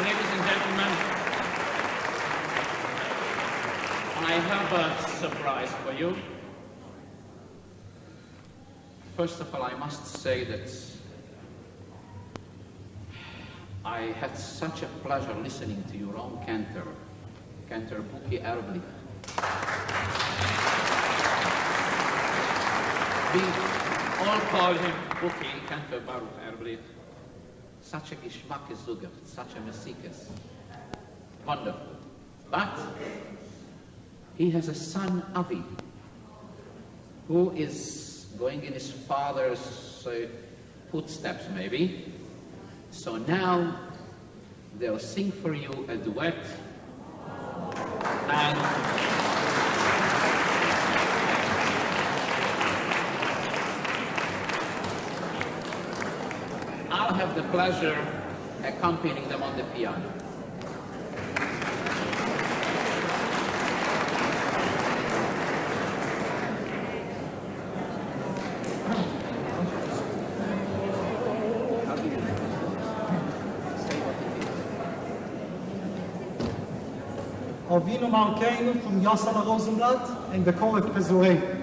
Ladies and gentlemen, I have a surprise for you. First of all, I must say that I had such a pleasure listening to your own cantor, Baruch Erblich. We all call him Buki, Cantor Baruch Erblich. Such a Geschmack Zuger, such a Mesikas. Wonderful. But he has a son, Avi, who is going in his father's footsteps, maybe. So now they'll sing for you a duet, and I'll have the pleasure accompanying them on the piano. Avinu Malkeinu from Yosala Rosenblatt and the Chorus Pezurei.